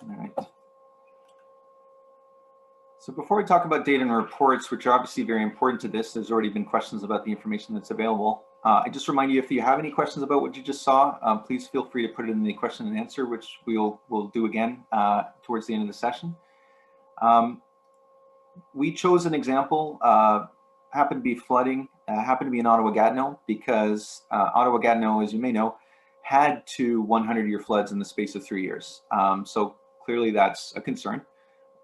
All right. So before we talk about data and reports, which are obviously very important to this, there's already been questions about the information that's available. I just remind you, if you have any questions about what you just saw, please feel free to put it in the question and answer, which we'll do again towards the end of the session. We chose an example, happened to be flooding, happened to be in Ottawa-Gatineau, because Ottawa-Gatineau, as you may know, had 2 100-year floods in the space of 3 years. So clearly that's a concern.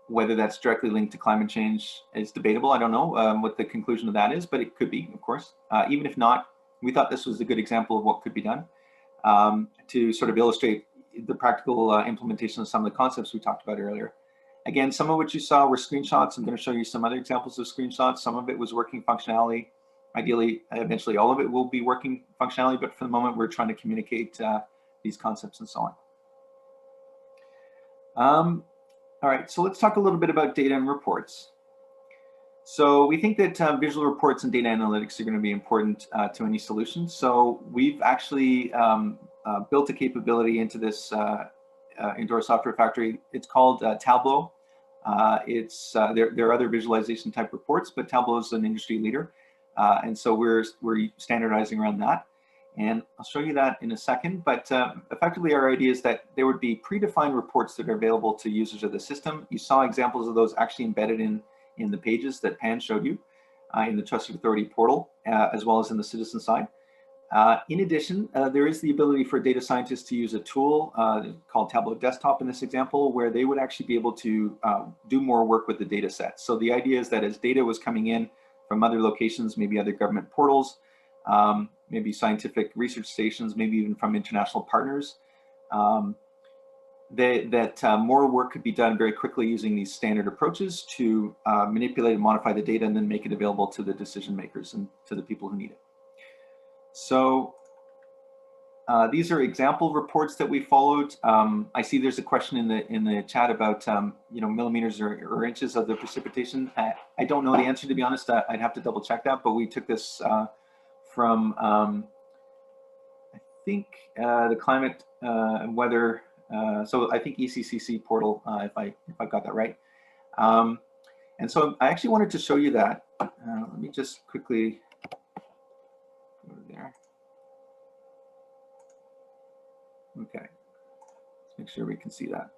Whether that's directly linked to climate change is debatable. I don't know what the conclusion of that is, but it could be, of course. Even if not, we thought this was a good example of what could be done to sort of illustrate the practical implementation of some of the concepts we talked about earlier. Again, some of what you saw were screenshots. I'm going to show you some other examples of screenshots. Some of it was working functionality. Ideally, eventually all of it will be working functionality, but for the moment, we're trying to communicate these concepts and so on. All right, so let's talk a little bit about data and reports. So we think that visual reports and data analytics are going to be important to any solution. So we've actually built a capability into this, into our software factory. It's called Tableau. There are other visualization type reports, but Tableau is an industry leader. And so we're standardizing around that. And I'll show you that in a second, but effectively our idea is that there would be predefined reports that are available to users of the system. You saw examples of those actually embedded in the pages that Pan showed you in the Trusted Authority portal, as well as in the citizen side. In addition, there is the ability for data scientists to use a tool called Tableau Desktop in this example, where they would actually be able to do more work with the data set. So the idea is that as data was coming in from other locations, maybe other government portals, maybe scientific research stations, maybe even from international partners, that more work could be done very quickly using these standard approaches to manipulate and modify the data and then make it available to the decision makers and to the people who need it. So these are example reports that we followed. I see there's a question in the chat about millimeters or inches of the precipitation. I don't know the answer, to be honest. I'd have to double check that, but we took this from I think the climate and weather. So I think ECCC portal, if I got that right. And so I actually wanted to show you that. Let me just quickly go there. Okay, let's make sure we can see that.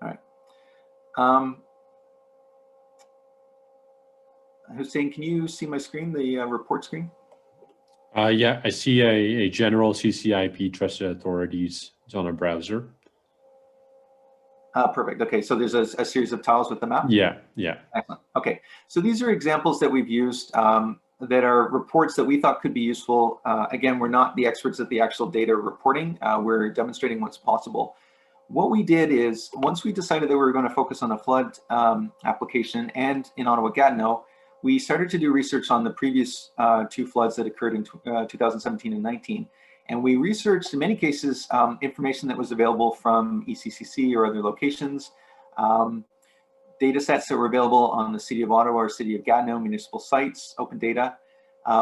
All right. Hussein, can you see my screen, the report screen? Yeah, I see a general CCIP trusted authorities. It's on a browser. Perfect. Okay, so there's a series of tiles with the map? Yeah, yeah. Excellent. Okay, so these are examples that we've used that are reports that we thought could be useful. Again, we're not the experts at the actual data reporting. We're demonstrating what's possible. What we did is, once we decided that we were going to focus on the flood application and in Ottawa-Gatineau, we started to do research on the previous 2 floods that occurred in 2017 and 19. And we researched, in many cases, information that was available from ECCC or other locations, data sets that were available on the City of Ottawa or City of Gatineau municipal sites, open data.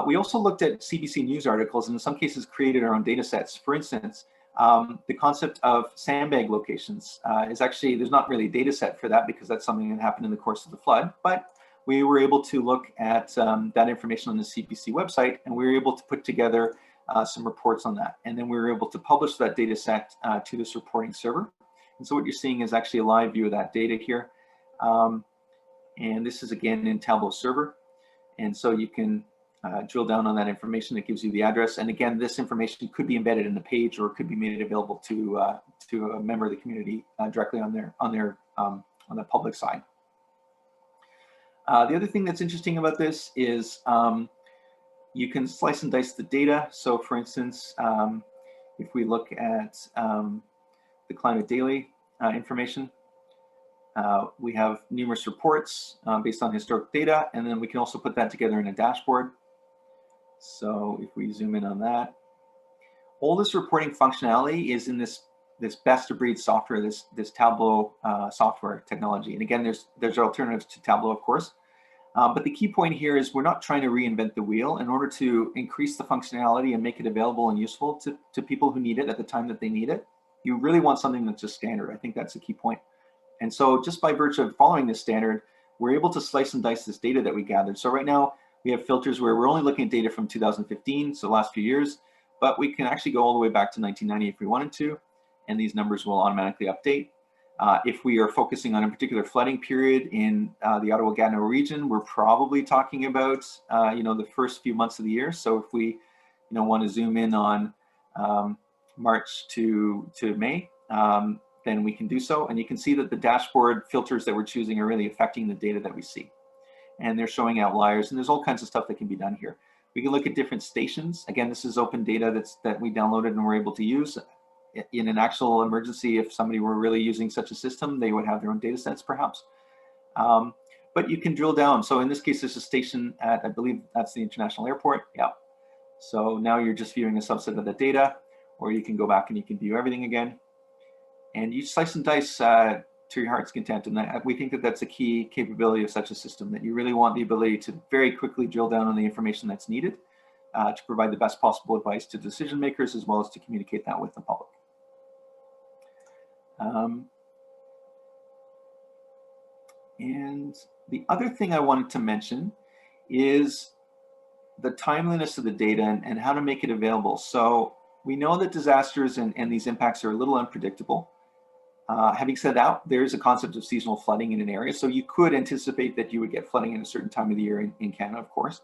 We also looked at CBC News articles and in some cases created our own data sets. For instance, the concept of sandbag locations is actually, there's not really a data set for that because that's something that happened in the course of the flood, but we were able to look at that information on the CBC website, and we were able to put together some reports on that. And then we were able to publish that data set to this reporting server. And so what you're seeing is actually a live view of that data here. And this is again in Tableau server. And so you can drill down on that information that gives you the address. And again, this information could be embedded in the page or it could be made available to a member of the community directly on the public side. The other thing that's interesting about this is you can slice and dice the data. So for instance, if we look at the Climate Daily information, we have numerous reports based on historic data, and then we can also put that together in a dashboard. So if we zoom in on that, all this reporting functionality is in this best of breed software, this Tableau software technology. And again, there's alternatives to Tableau, of course. But the key point here is we're not trying to reinvent the wheel. In order to increase the functionality and make it available and useful to people who need it at the time that they need it, you really want something that's just standard. I think that's a key point. And so just by virtue of following this standard, we're able to slice and dice this data that we gathered. So right now we have filters where we're only looking at data from 2015, so the last few years, but we can actually go all the way back to 1990 if we wanted to, and these numbers will automatically update. If we are focusing on a particular flooding period in the Ottawa-Gatineau region, we're probably talking about the first few months of the year. So if we want to zoom in on March to May, then we can do so. And you can see that the dashboard filters that we're choosing are really affecting the data that we see. And they're showing outliers, and there's all kinds of stuff that can be done here. We can look at different stations. Again, this is open data that we downloaded and were able to use. In an actual emergency, if somebody were really using such a system, they would have their own data sets perhaps. But you can drill down. So in this case, there's a station at, I believe that's the international airport. Yeah. So now you're just viewing a subset of the data, or you can go back and you can view everything again. And you slice and dice to your heart's content. And we think that that's a key capability of such a system, that you really want the ability to very quickly drill down on the information that's needed to provide the best possible advice to decision makers, as well as to communicate that with the public. And the other thing I wanted to mention is the timeliness of the data and how to make it available. So we know that disasters and these impacts are a little unpredictable. Having said that, there's a concept of seasonal flooding in an area. So you could anticipate that you would get flooding in a certain time of the year in Canada, of course,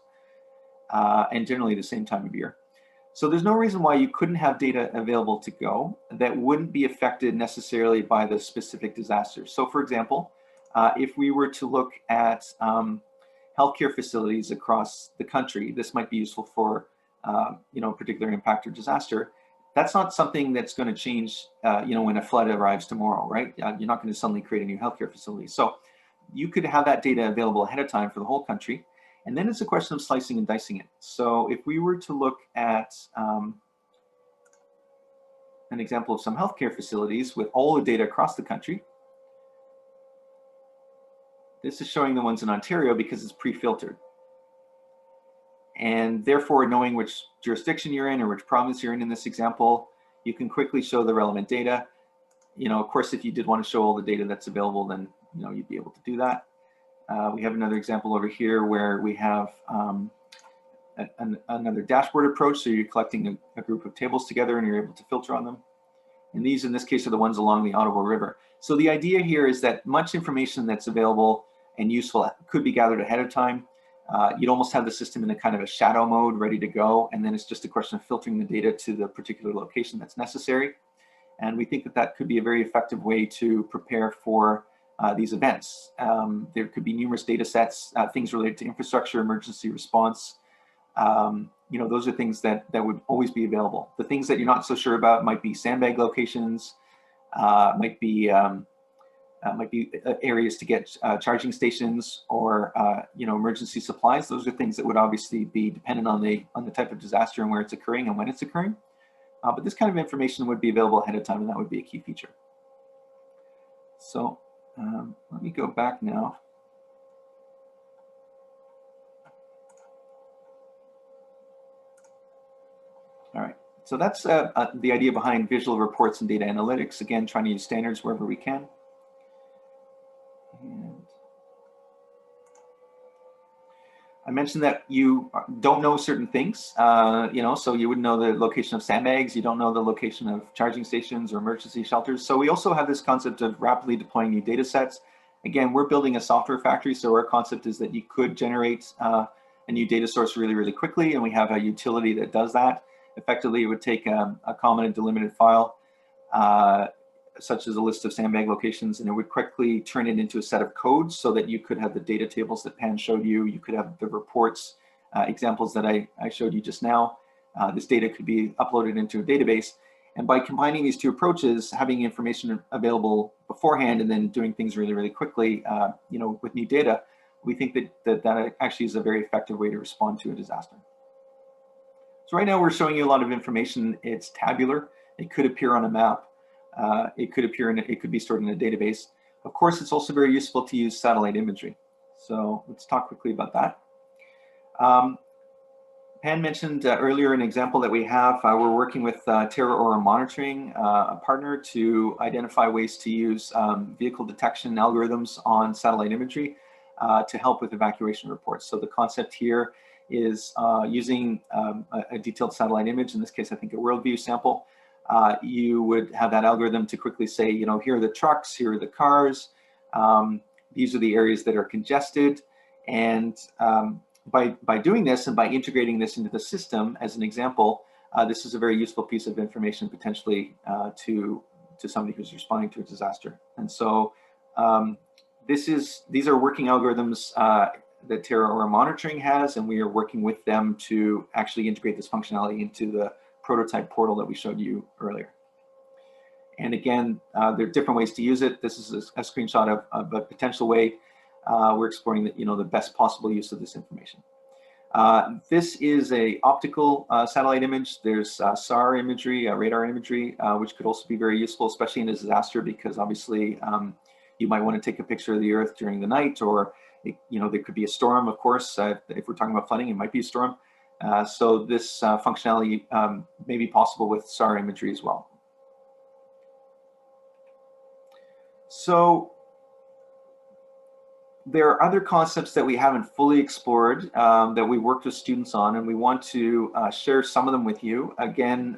and generally the same time of year. So there's no reason why you couldn't have data available to go that wouldn't be affected necessarily by the specific disasters. So for example, if we were to look at healthcare facilities across the country, this might be useful for a particular impact or disaster. That's not something that's going to change when a flood arrives tomorrow, right? You're not going to suddenly create a new healthcare facility. So you could have that data available ahead of time for the whole country. And then it's a question of slicing and dicing it. So if we were to look at an example of some healthcare facilities with all the data across the country, this is showing the ones in Ontario because it's pre-filtered. And therefore, knowing which jurisdiction you're in or which province you're in this example, you can quickly show the relevant data. Of course, if you did want to show all the data that's available, then you'd be able to do that. We have another example over here where we have another dashboard approach. So you're collecting a group of tables together and you're able to filter on them. And these, in this case, are the ones along the Ottawa River. So the idea here is that much information that's available and useful could be gathered ahead of time. You'd almost have the system in a kind of a shadow mode ready to go. And then it's just a question of filtering the data to the particular location that's necessary. And we think that that could be a very effective way to prepare for these events. There could be numerous data sets, things related to infrastructure, emergency response. Those are things that would always be available. The things that you're not so sure about might be sandbag locations, might be areas to get charging stations, or emergency supplies. Those are things that would obviously be dependent on the type of disaster and where it's occurring and when it's occurring. But this kind of information would be available ahead of time, and that would be a key feature. So let me go back now. All right, so that's the idea behind visual reports and data analytics. Again, trying to use standards wherever we can. And I mentioned that you don't know certain things, so you wouldn't know the location of sandbags, you don't know the location of charging stations or emergency shelters. So we also have this concept of rapidly deploying new data sets. Again, we're building a software factory, so our concept is that you could generate a new data source really, really quickly, and we have a utility that does that. Effectively, it would take a commented delimited file, such as a list of sandbag locations, and it would quickly turn it into a set of codes so that you could have the data tables that Pan showed you. You could have the reports, examples that I showed you just now. This data could be uploaded into a database. And by combining these two approaches, having information available beforehand and then doing things really, really quickly, with new data, we think that actually is a very effective way to respond to a disaster. So right now we're showing you a lot of information. It's tabular. It could appear on a map. It could be stored in a database. Of course, it's also very useful to use satellite imagery. So let's talk quickly about that. Pan mentioned earlier an example that we have. We're working with Terra Aura Monitoring, a partner, to identify ways to use vehicle detection algorithms on satellite imagery to help with evacuation reports. So the concept here is using a detailed satellite image, in this case I think a worldview sample. You would have that algorithm to quickly say, you know, here are the trucks, here are the cars, these are the areas that are congested, and by doing this and by integrating this into the system as an example, this is a very useful piece of information potentially to somebody who's responding to a disaster. And so these are working algorithms that Terra Aura Monitoring has, and we are working with them to actually integrate this functionality into the prototype portal that we showed you earlier. And again, there are different ways to use it. This is a screenshot of a potential way we're exploring the best possible use of this information. This is a optical satellite image. There's SAR imagery, radar imagery, which could also be very useful, especially in a disaster, because obviously you might want to take a picture of the Earth during the night, or there could be a storm, of course. If we're talking about flooding, it might be a storm. So this functionality may be possible with SAR imagery as well. So there are other concepts that we haven't fully explored that we worked with students on, and we want to share some of them with you. Again,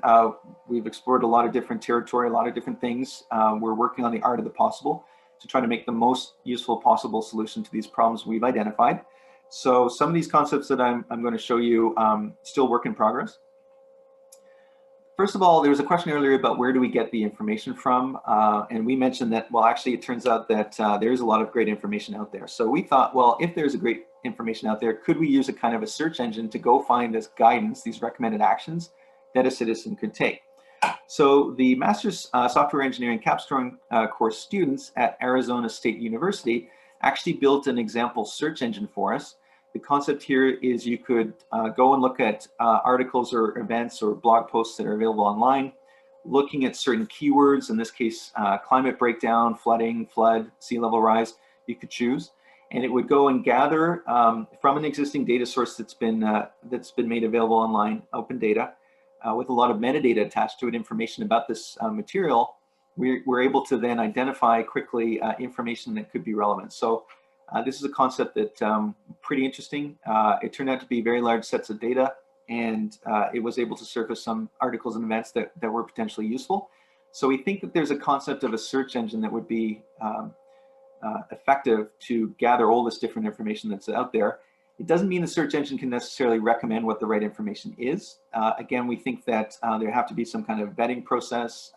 we've explored a lot of different territory, a lot of different things. We're working on the art of the possible to try to make the most useful possible solution to these problems we've identified. So some of these concepts that I'm going to show you still work in progress. First of all, there was a question earlier about where do we get the information from, and we mentioned that, well, actually it turns out that there's a lot of great information out there. So we thought, well, if there's a great information out there, could we use a kind of a search engine to go find this guidance, these recommended actions that a citizen could take? So the Master's Software Engineering Capstone course students at Arizona State University actually built an example search engine for us. The concept here is you could go and look at articles or events or blog posts that are available online, looking at certain keywords, in this case, climate breakdown, flooding, flood, sea level rise, you could choose. And it would go and gather from an existing data source that's been made available online, open data, with a lot of metadata attached to it, information about this material. We're able to then identify quickly information that could be relevant. So this is a concept that pretty interesting. It turned out to be very large sets of data, and it was able to surface some articles and events that were potentially useful. So we think that there's a concept of a search engine that would be effective to gather all this different information that's out there. It doesn't mean the search engine can necessarily recommend what the right information is. Again, we think that there have to be some kind of vetting process.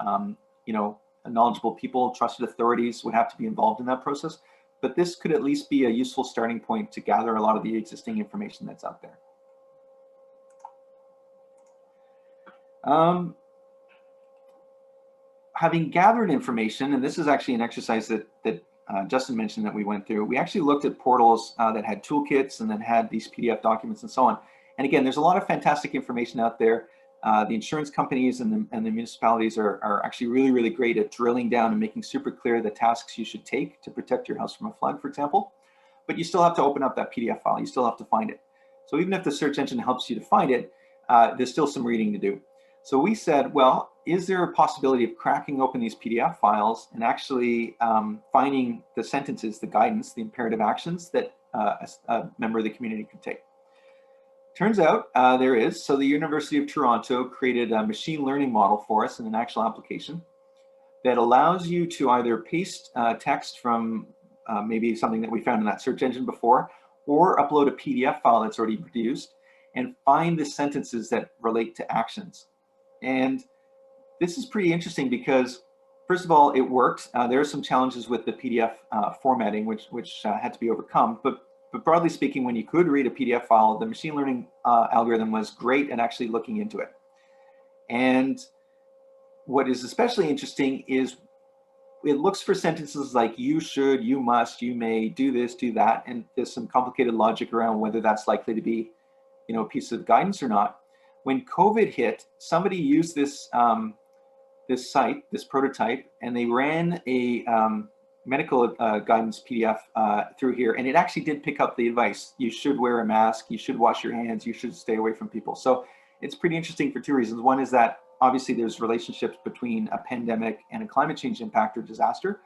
Knowledgeable people, trusted authorities would have to be involved in that process. But this could at least be a useful starting point to gather a lot of the existing information that's out there. Having gathered information, and this is actually an exercise that Justin mentioned that we went through, we actually looked at portals that had toolkits and then had these PDF documents and so on. And again, there's a lot of fantastic information out there. The insurance companies and the municipalities are actually really, really great at drilling down and making super clear the tasks you should take to protect your house from a flood, for example. But you still have to open up that PDF file. You still have to find it. So even if the search engine helps you to find it, there's still some reading to do. So we said, well, is there a possibility of cracking open these PDF files and actually finding the sentences, the guidance, the imperative actions that a member of the community could take? Turns out there is. So the University of Toronto created a machine learning model for us in an actual application that allows you to either paste text from maybe something that we found in that search engine before, or upload a PDF file that's already produced and find the sentences that relate to actions. And this is pretty interesting because, first of all, it worked. There are some challenges with the PDF formatting, which had to be overcome. But broadly speaking, when you could read a PDF file, the machine learning algorithm was great at actually looking into it. And what is especially interesting is it looks for sentences like you should, you must, you may, do this, do that. And there's some complicated logic around whether that's likely to be, a piece of guidance or not. When COVID hit, somebody used this this site, this prototype, and they ran a medical guidance PDF through here, and it actually did pick up the advice. You should wear a mask, you should wash your hands, you should stay away from people. So it's pretty interesting for two reasons. One is that obviously there's relationships between a pandemic and a climate change impact or disaster.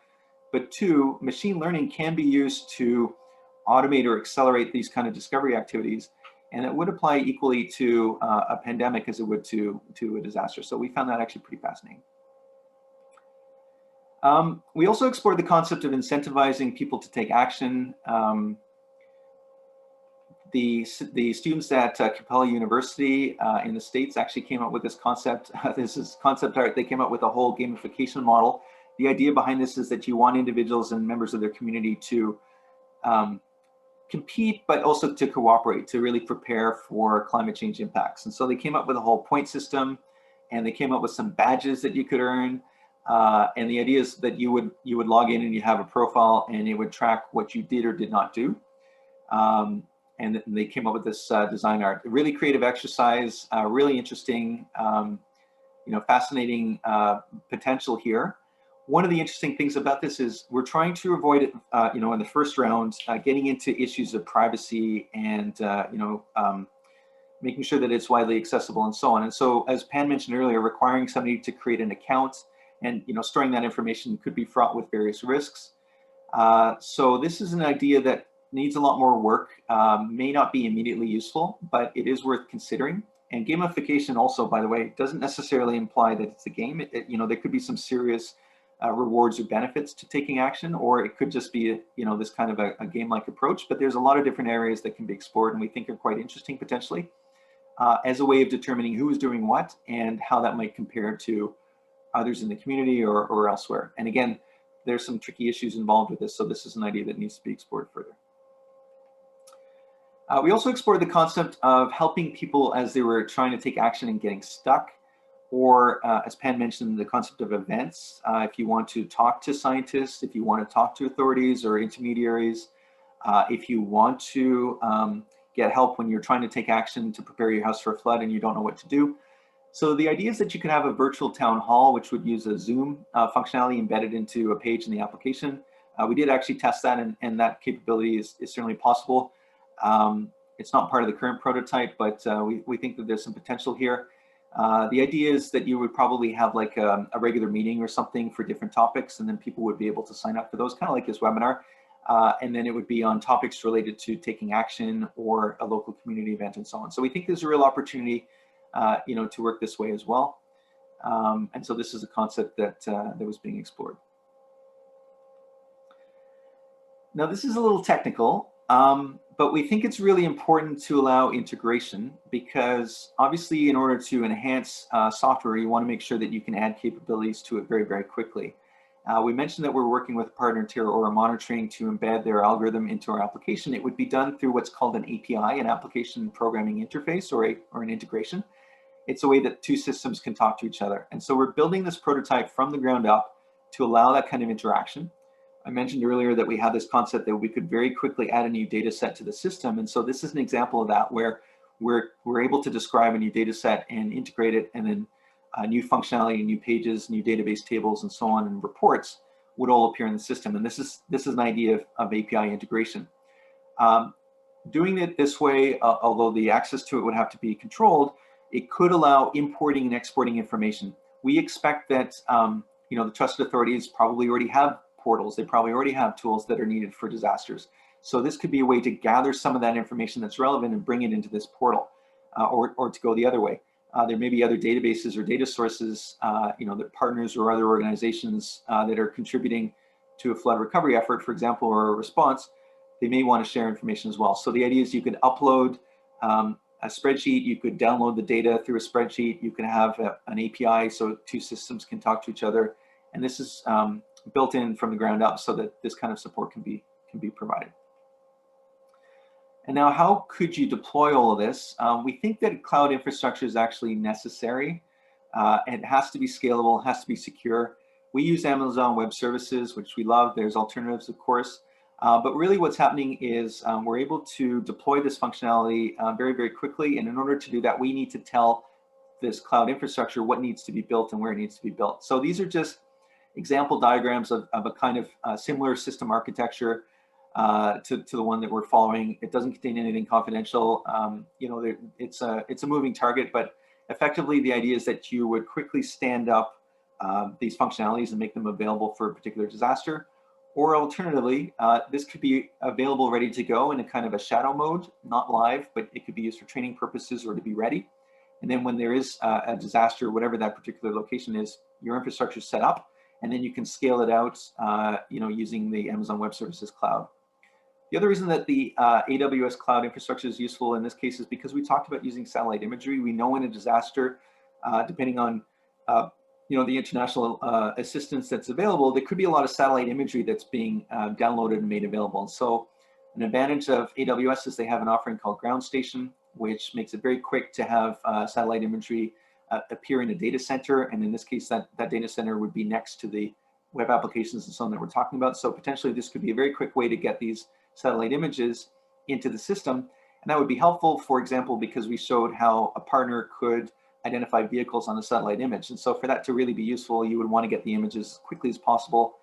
But two, machine learning can be used to automate or accelerate these kind of discovery activities. And it would apply equally to a pandemic as it would to a disaster. So we found that actually pretty fascinating. We also explored the concept of incentivizing people to take action. The students at Capella University in the States actually came up with this concept. This is concept art. They came up with a whole gamification model. The idea behind this is that you want individuals and members of their community to compete, but also to cooperate, to really prepare for climate change impacts. And so they came up with a whole point system, and they came up with some badges that you could earn. And the idea is that you would log in and you have a profile, and it would track what you did or did not do. And they came up with this design art. A really creative exercise, really interesting, fascinating potential here. One of the interesting things about this is we're trying to avoid it, in the first round, getting into issues of privacy and, making sure that it's widely accessible and so on. And so, as Pan mentioned earlier, requiring somebody to create an account and, storing that information could be fraught with various risks. So this is an idea that needs a lot more work, may not be immediately useful, but it is worth considering. And gamification also, by the way, doesn't necessarily imply that it's a game. There could be some serious rewards or benefits to taking action, or it could just be, this kind of a game-like approach. But there's a lot of different areas that can be explored and we think are quite interesting potentially as a way of determining who is doing what and how that might compare to others in the community or elsewhere. And again, there's some tricky issues involved with this, so this is an idea that needs to be explored further. We also explored the concept of helping people as they were trying to take action and getting stuck, or as Pan mentioned, the concept of events. If you want to talk to scientists, if you want to talk to authorities or intermediaries, if you want to get help when you're trying to take action to prepare your house for a flood and you don't know what to do. So the idea is that you can have a virtual town hall, which would use a Zoom functionality embedded into a page in the application. We did actually test that, and that capability is certainly possible. It's not part of the current prototype, but we think that there's some potential here. The idea is that you would probably have like a regular meeting or something for different topics, and then people would be able to sign up for those, kind of like this webinar. And then it would be on topics related to taking action or a local community event and so on. So we think there's a real opportunity to work this way as well. And so this is a concept that was being explored. Now this is a little technical, but we think it's really important to allow integration, because obviously in order to enhance software, you want to make sure that you can add capabilities to it very, very quickly. We mentioned that we're working with a partner, Terra Aura Monitoring, to embed their algorithm into our application. It would be done through what's called an API, an application programming interface, or an integration. It's a way that two systems can talk to each other. And so we're building this prototype from the ground up to allow that kind of interaction. I mentioned earlier that we have this concept that we could very quickly add a new data set to the system. And so this is an example of that, where we're able to describe a new data set and integrate it, and then new functionality, new pages, new database tables, and so on, and reports would all appear in the system. And this is an idea of API integration. Doing it this way, although the access to it would have to be controlled, it could allow importing and exporting information. We expect that the trusted authorities probably already have portals. They probably already have tools that are needed for disasters. So this could be a way to gather some of that information that's relevant and bring it into this portal, or to go the other way. There may be other databases or data sources, that partners or other organizations that are contributing to a flood recovery effort, for example, or a response. They may want to share information as well. So the idea is you could upload a spreadsheet, you could download the data through a spreadsheet, you can have an API so two systems can talk to each other. And this is built in from the ground up so that this kind of support can be provided. And now, how could you deploy all of this? We think that cloud infrastructure is actually necessary. It has to be scalable, it has to be secure. We use Amazon Web Services, which we love. There's alternatives, of course. But really what's happening is we're able to deploy this functionality very, very quickly. And in order to do that, we need to tell this cloud infrastructure what needs to be built and where it needs to be built. So these are just example diagrams of a kind of similar system architecture to the one that we're following. It doesn't contain anything confidential. It's a moving target, but effectively the idea is that you would quickly stand up these functionalities and make them available for a particular disaster. Or alternatively, this could be available ready to go in a kind of a shadow mode, not live, but it could be used for training purposes or to be ready. And then when there is a disaster, whatever that particular location is, your infrastructure is set up, and then you can scale it out using the Amazon Web Services Cloud. The other reason that the AWS cloud infrastructure is useful in this case is because we talked about using satellite imagery. We know in a disaster, depending on the international assistance that's available, there could be a lot of satellite imagery that's being downloaded and made available. And so an advantage of AWS is they have an offering called Ground Station, which makes it very quick to have satellite imagery appear in a data center. And in this case, that data center would be next to the web applications and so on that we're talking about. So potentially this could be a very quick way to get these satellite images into the system. And that would be helpful, for example, because we showed how a partner could identify vehicles on a satellite image. And so for that to really be useful, you would want to get the images as quickly as possible,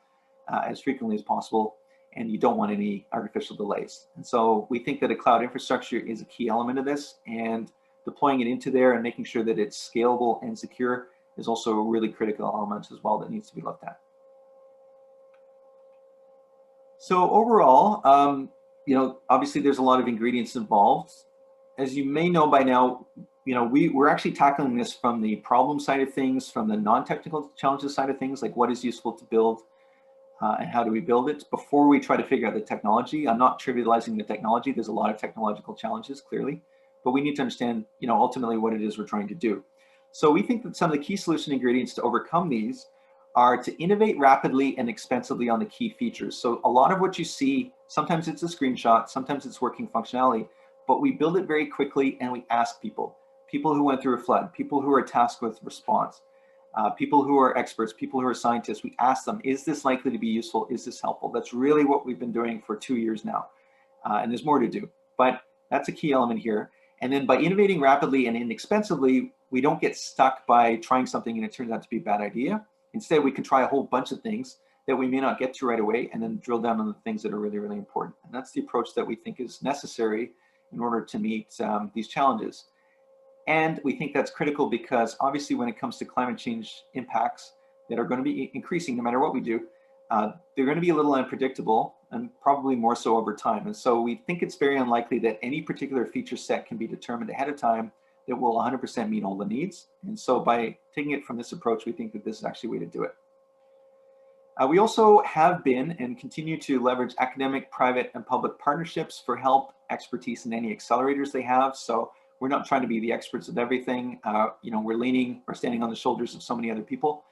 as frequently as possible, and you don't want any artificial delays. And so we think that a cloud infrastructure is a key element of this, and deploying it into there and making sure that it's scalable and secure is also a really critical element as well that needs to be looked at. So overall, obviously there's a lot of ingredients involved. As you may know by now, we're actually tackling this from the problem side of things, from the non-technical challenges side of things, like what is useful to build and how do we build it before we try to figure out the technology. I'm not trivializing the technology. There's a lot of technological challenges, clearly, but we need to understand, ultimately what it is we're trying to do. So we think that some of the key solution ingredients to overcome these are to innovate rapidly and expensively on the key features. So a lot of what you see, sometimes it's a screenshot, sometimes it's working functionality, but we build it very quickly and we ask people who went through a flood, people who are tasked with response, people who are experts, people who are scientists, we ask them, is this likely to be useful? Is this helpful? That's really what we've been doing for 2 years now. And there's more to do, but that's a key element here. And then by innovating rapidly and inexpensively, we don't get stuck by trying something and it turns out to be a bad idea. Instead, we can try a whole bunch of things that we may not get to right away and then drill down on the things that are really, really important. And that's the approach that we think is necessary in order to meet these challenges. And we think that's critical because obviously when it comes to climate change impacts that are going to be increasing no matter what we do, they're going to be a little unpredictable and probably more so over time. And so we think it's very unlikely that any particular feature set can be determined ahead of time that will 100% meet all the needs. And so by taking it from this approach, we think that this is actually a way to do it. We also have been and continue to leverage academic, private, and public partnerships for help, expertise, and any accelerators they have. So we're not trying to be the experts of everything. We're standing on the shoulders of so many other people.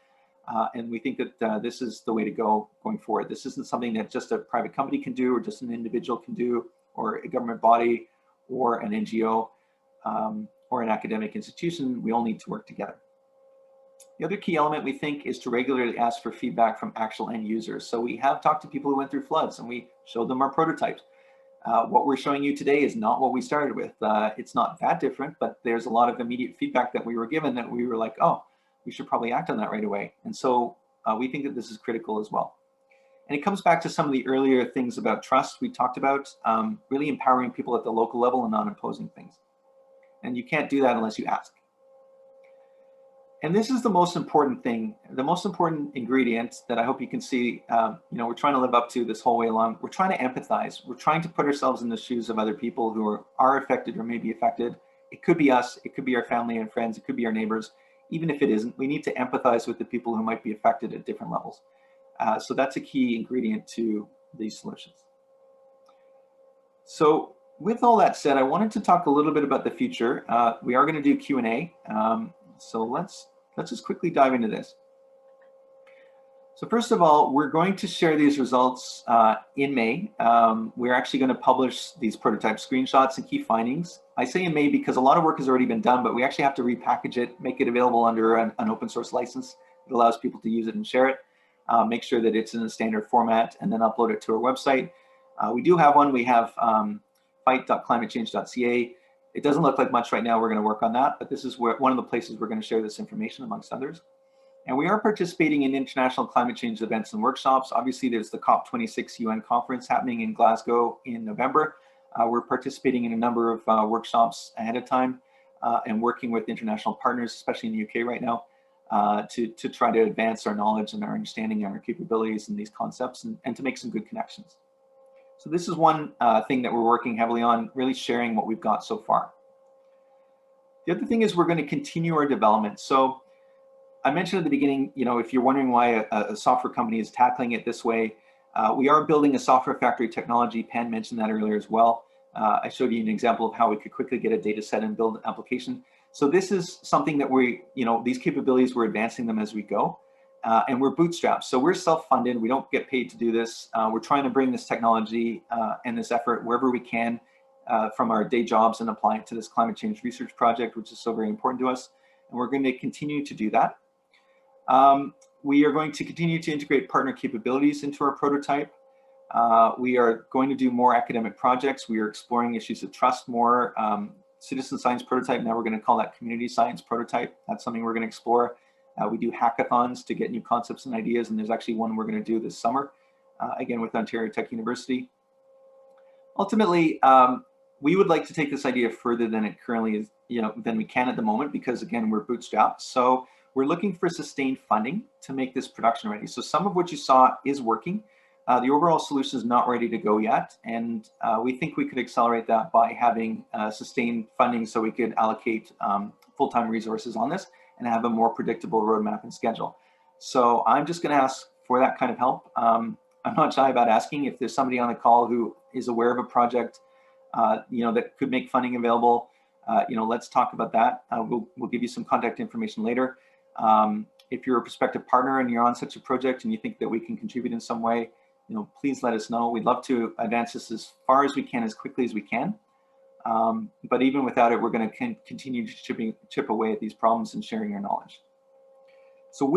And we think that this is the way to go going forward. This isn't something that just a private company can do or just an individual can do or a government body or an NGO or an academic institution. We all need to work together. The other key element we think is to regularly ask for feedback from actual end users. So we have talked to people who went through floods and we showed them our prototypes. What we're showing you today is not what we started with. It's not that different, but there's a lot of immediate feedback that we were given that we were like, oh, we should probably act on that right away. And so we think that this is critical as well. And it comes back to some of the earlier things about trust we talked about, really empowering people at the local level and not imposing things. And you can't do that unless you ask. And this is the most important thing, the most important ingredient that I hope you can see, we're trying to live up to this whole way along. We're trying to empathize. We're trying to put ourselves in the shoes of other people who are affected or may be affected. It could be us, it could be our family and friends, it could be our neighbors. Even if it isn't, we need to empathize with the people who might be affected at different levels. So that's a key ingredient to these solutions. So with all that said, I wanted to talk a little bit about the future. We are going to do Q&A. So let's just quickly dive into this. So first of all, we're going to share these results in May. We're actually going to publish these prototype screenshots and key findings. I say in May because a lot of work has already been done, but we actually have to repackage it, make it available under an open source license that allows people to use it and share it, make sure that it's in a standard format, and then upload it to our website. We do have one. We have fight.climatechange.ca. It doesn't look like much right now. We're going to work on that, but this is one of the places we're going to share this information amongst others. And we are participating in international climate change events and workshops. Obviously, there's the COP26 UN conference happening in Glasgow in November. We're participating in a number of workshops ahead of time and working with international partners, especially in the UK right now, to try to advance our knowledge and our understanding and our capabilities in these concepts and to make some good connections. So this is one thing that we're working heavily on, really sharing what we've got so far. The other thing is we're going to continue our development. So I mentioned at the beginning, if you're wondering why a software company is tackling it this way, we are building a software factory technology. Pan mentioned that earlier as well. I showed you an example of how we could quickly get a data set and build an application. So this is something that these capabilities, we're advancing them as we go. And we're bootstrapped. So we're self-funded. We don't get paid to do this. We're trying to bring this technology and this effort wherever we can from our day jobs and apply it to this climate change research project, which is so very important to us. And we're going to continue to do that. We are going to continue to integrate partner capabilities into our prototype. We are going to do more academic projects. We are exploring issues of trust more. Citizen science prototype, now we're going to call that community science prototype. That's something we're going to explore. We do hackathons to get new concepts and ideas, and there's actually one we're going to do this summer, again with Ontario Tech University. Ultimately, we would like to take this idea further than it currently is, than we can at the moment, because again, we're bootstrapped. So we're looking for sustained funding to make this production ready. So some of what you saw is working. The overall solution is not ready to go yet, and we think we could accelerate that by having sustained funding so we could allocate full-time resources on this and have a more predictable roadmap and schedule. So I'm just going to ask for that kind of help. I'm not shy about asking if there's somebody on the call who is aware of a project that could make funding available. Let's talk about that. We'll give you some contact information later. If you're a prospective partner and you're on such a project and you think that we can contribute in some way, please let us know. We'd love to advance this as far as we can, as quickly as we can. But even without it, we're going to continue to chip away at these problems and sharing our knowledge. So with